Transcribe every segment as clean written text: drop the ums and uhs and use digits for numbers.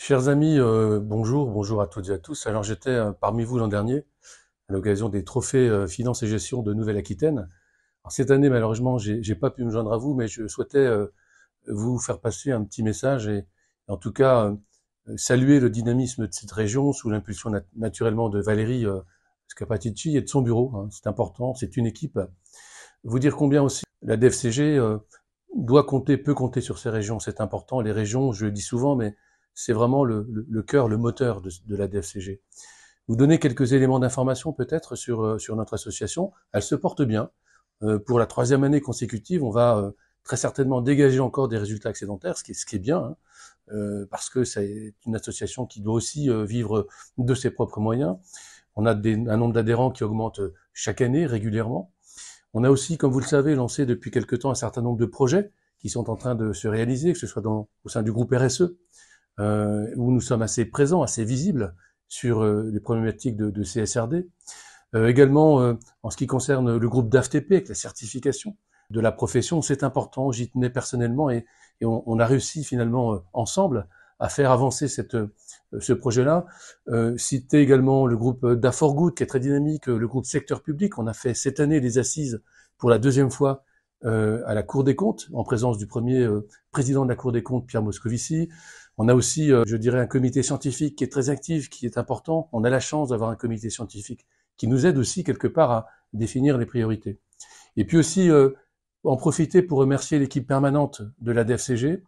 Chers amis, bonjour à toutes et à tous. Alors j'étais parmi vous l'an dernier à l'occasion des trophées Finance et Gestion de Nouvelle-Aquitaine. Alors, cette année, malheureusement, j'ai pas pu me joindre à vous, mais je souhaitais vous faire passer un petit message et en tout cas saluer le dynamisme de cette région sous l'impulsion naturellement de Valérie Scapatici et de son bureau, hein. C'est important, c'est une équipe. Vous dire combien aussi la DFCG peut compter sur ces régions, c'est important. Les régions, je le dis souvent, mais c'est vraiment le cœur, le moteur de la DFCG. Vous donner quelques éléments d'information peut-être sur notre association. Elle se porte bien. Pour la troisième année consécutive, on va très certainement dégager encore des résultats excédentaires, ce qui est bien, hein, parce que c'est une association qui doit aussi vivre de ses propres moyens. On a un nombre d'adhérents qui augmente chaque année régulièrement. On a aussi, comme vous le savez, lancé depuis quelque temps un certain nombre de projets qui sont en train de se réaliser, que ce soit au sein du groupe RSE, où nous sommes assez présents, assez visibles sur les problématiques de CSRD. Également, en ce qui concerne le groupe d'AFTP, avec la certification de la profession, c'est important, j'y tenais personnellement et on a réussi finalement ensemble à faire avancer ce projet-là. Citer également le groupe d'A4Good qui est très dynamique, le groupe secteur public. On a fait cette année des assises pour la deuxième fois à la Cour des comptes, en présence du premier président de la Cour des comptes, Pierre Moscovici. On a aussi, je dirais, un comité scientifique qui est très actif, qui est important. On a la chance d'avoir un comité scientifique qui nous aide aussi quelque part à définir les priorités. Et puis aussi en profiter pour remercier l'équipe permanente de la DFCG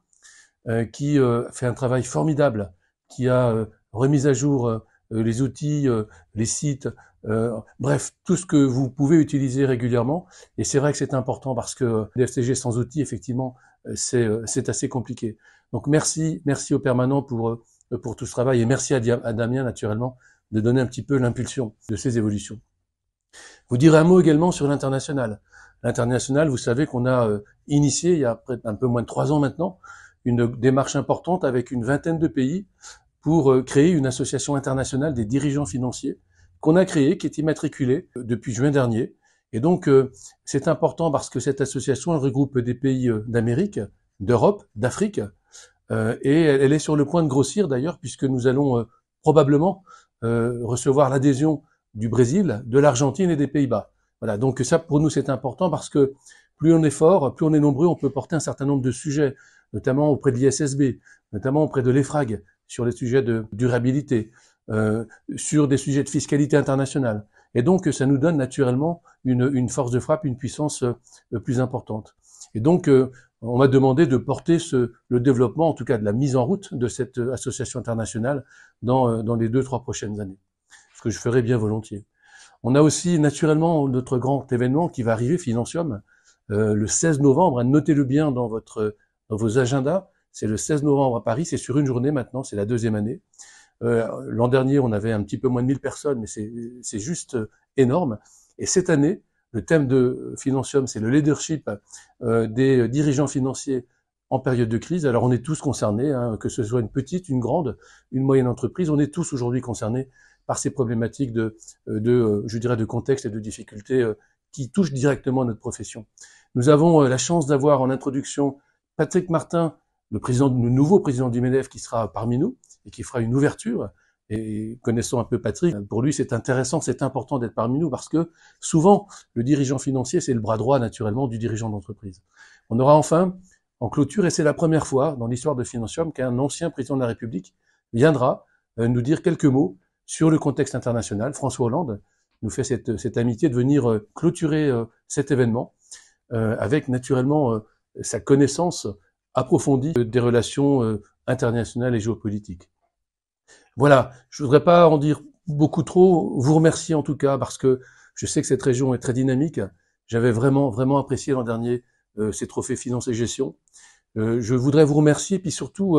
qui fait un travail formidable, qui a remis à jour les outils, les sites, bref, tout ce que vous pouvez utiliser régulièrement. Et c'est vrai que c'est important parce que DFCG sans outils, effectivement, c'est assez compliqué. Donc merci au permanent pour tout ce travail et merci à Damien, naturellement, de donner un petit peu l'impulsion de ces évolutions. Vous direz un mot également sur l'international. L'international, vous savez qu'on a initié, il y a un peu moins de 3 ans maintenant, une démarche importante avec une vingtaine de pays pour créer une association internationale des dirigeants financiers qu'on a créée, qui est immatriculée depuis juin dernier. Et donc, c'est important parce que cette association, elle regroupe des pays d'Amérique, d'Europe, d'Afrique, et elle est sur le point de grossir d'ailleurs, puisque nous allons probablement recevoir l'adhésion du Brésil, de l'Argentine et des Pays-Bas. Voilà, donc ça pour nous c'est important parce que plus on est fort, plus on est nombreux, on peut porter un certain nombre de sujets, notamment auprès de l'ISSB, notamment auprès de l'EFRAG, sur les sujets de durabilité, sur des sujets de fiscalité internationale. Et donc ça nous donne naturellement une force de frappe, une puissance plus importante. Et donc on m'a demandé de porter le développement, en tout cas de la mise en route de cette association internationale dans les 2-3 prochaines années. Ce que je ferai bien volontiers. On a aussi naturellement notre grand événement qui va arriver, Financium, le 16 novembre. Notez-le bien dans vos agendas. C'est le 16 novembre à Paris. C'est sur une journée maintenant. C'est la deuxième année. L'an dernier, on avait un petit peu moins de 1000 personnes, mais c'est juste énorme. Et cette année, le thème de Financium, c'est le leadership des dirigeants financiers en période de crise. Alors on est tous concernés, hein, que ce soit une petite, une grande, une moyenne entreprise, on est tous aujourd'hui concernés par ces problématiques je dirais, de contexte et de difficultés qui touchent directement notre profession. Nous avons la chance d'avoir en introduction Patrick Martin, le nouveau président du MEDEF, qui sera parmi nous et qui fera une ouverture. Et connaissant un peu Patrick, pour lui c'est intéressant, c'est important d'être parmi nous parce que souvent le dirigeant financier c'est le bras droit naturellement du dirigeant d'entreprise. On aura enfin en clôture, et c'est la première fois dans l'histoire de Financium qu'un ancien président de la République viendra nous dire quelques mots sur le contexte international. François Hollande nous fait cette amitié de venir clôturer cet événement avec naturellement sa connaissance approfondie des relations internationales et géopolitiques. Voilà, je voudrais pas en dire beaucoup trop, vous remercier en tout cas parce que je sais que cette région est très dynamique. J'avais vraiment apprécié l'an dernier ces trophées finance et gestion. Je voudrais vous remercier puis surtout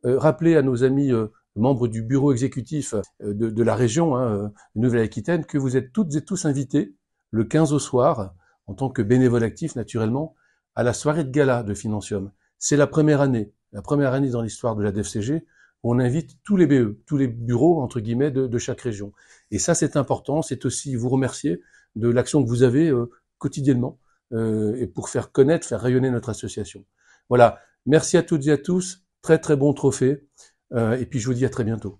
rappeler à nos amis membres du bureau exécutif de la région Nouvelle-Aquitaine que vous êtes toutes et tous invités le 15 au soir en tant que bénévole actif naturellement à la soirée de gala de Financium. C'est la première année dans l'histoire de la DFCG où on invite tous les BE, tous les bureaux entre guillemets de chaque région. Et ça c'est important, c'est aussi vous remercier de l'action que vous avez quotidiennement et pour faire connaître, faire rayonner notre association. Voilà, merci à toutes et à tous, très bon trophée. Et puis je vous dis à très bientôt.